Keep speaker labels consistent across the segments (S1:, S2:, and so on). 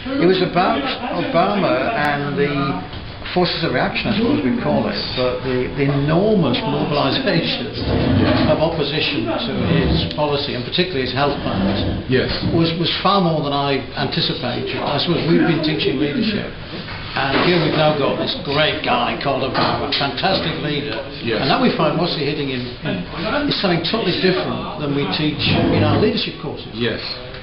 S1: It was about Obama and the forces of reaction, I suppose we'd call it, but the enormous mobilisation of opposition to his policy, and particularly his health plans, was far more than I anticipated. I suppose we've been teaching leadership, and here we've now got this great guy called Obama, fantastic leader, and now we find what's he hitting in is something totally different than we teach in our leadership courses.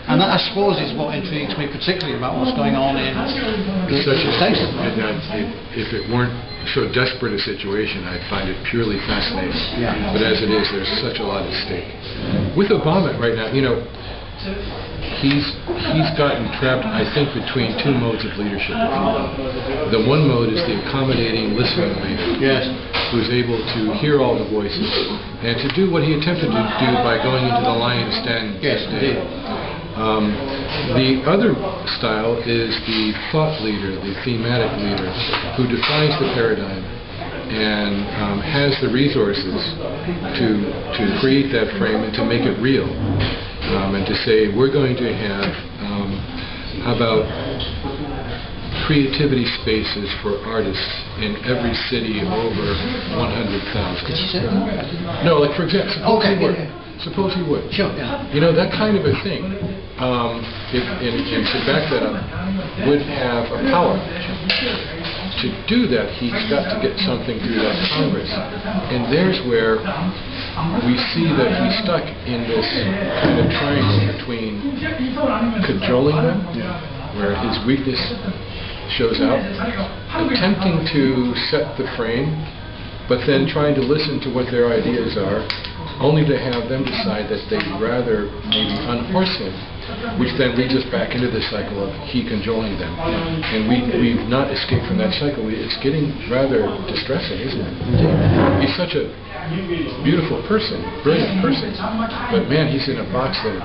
S1: And that, I suppose, is what intrigues me particularly about what's going on in the States.
S2: If it weren't so desperate a situation, I'd find it purely fascinating. But as it is, there's such a lot at stake. With Obama right now, you know, he's gotten trapped, I think, between two modes of leadership, if you will. The one mode is the accommodating, listening leader, who's able to hear all the voices and to do what he attempted to do by going into the lion's den. The other style is the thought leader, the thematic leader, who defines the paradigm and has the resources to create that frame and to make it real, and to say, we're going to have, how about creativity spaces for artists in every city over 100,000.
S1: Did you say that?
S2: No, like for example, suppose he would. You know, that kind of a thing, and to back that up, would have a power. To do that, he's got to get something through that Congress. And there's where we see that he's stuck in this kind of triangle between cajoling them, where his weakness shows out, attempting to set the frame, but then trying to listen to what their ideas are, only to have them decide that they'd rather maybe unhorse him, which then leads us back into the cycle of he cajoling them. And we've not escaped from that cycle. It's getting rather distressing, isn't it? He's such a beautiful person, brilliant person, but man, he's in a box that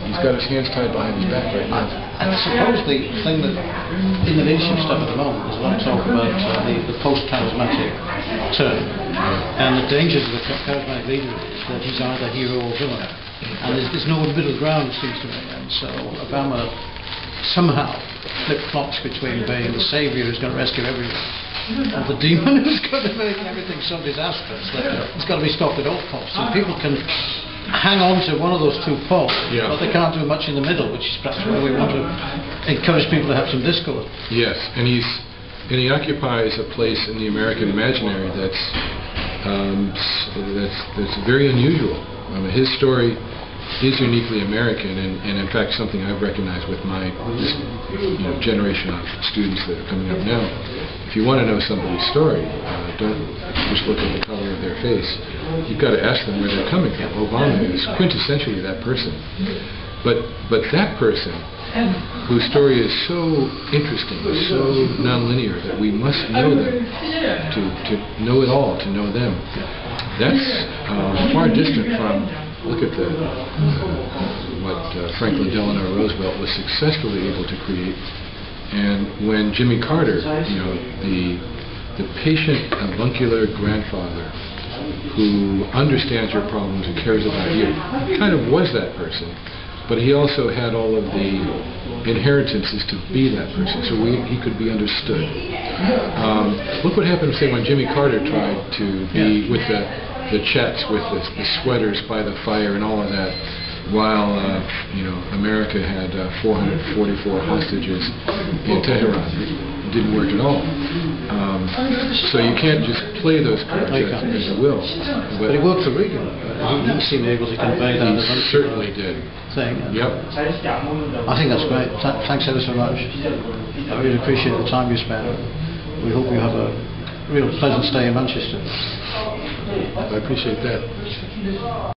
S2: he's got his hands tied behind his back right now.
S1: And I suppose the thing that in the leadership stuff at the moment, there's a lot of talk about the post-charismatic turn, and the dangers of the charismatic leader is that he's either hero or villain, and there's no middle ground, it seems to me. And so Obama somehow flip-flops between being the saviour who's going to rescue everyone and the demon who's going to make everything so disastrous that it's got to be stopped at all costs. And people can hang on to one of those two poles, but they can't do much in the middle, which is perhaps where we want to encourage people to have some discourse.
S2: Yes, and he occupies a place in the American imaginary that's very unusual. His story is uniquely American, and in fact something I've recognized with my generation of students that are coming up now. If you want to know somebody's story, don't just look at the color of their face. You've got to ask them where they're coming from. Obama is quintessentially that person. But that person, whose story is so interesting, so nonlinear, that we must know them to know it all, to know them. That's far distant from, look at what Franklin Delano Roosevelt was successfully able to create. And when Jimmy Carter, the patient avuncular grandfather who understands your problems and cares about you, kind of was that person. But he also had all of the inheritances to be that person, so he could be understood. Look what happened, say, when Jimmy Carter tried to be with the chats, with the sweaters by the fire and all of that, while America had 444 hostages in Tehran. It didn't work at all. So you can't just play those cards as you will.
S1: But it worked for Reagan. He seemed able to convey that.
S2: He certainly did.
S1: I think that's great. Thanks ever so much. I really appreciate the time you spent. We hope you have a real pleasant stay in Manchester.
S2: I appreciate that.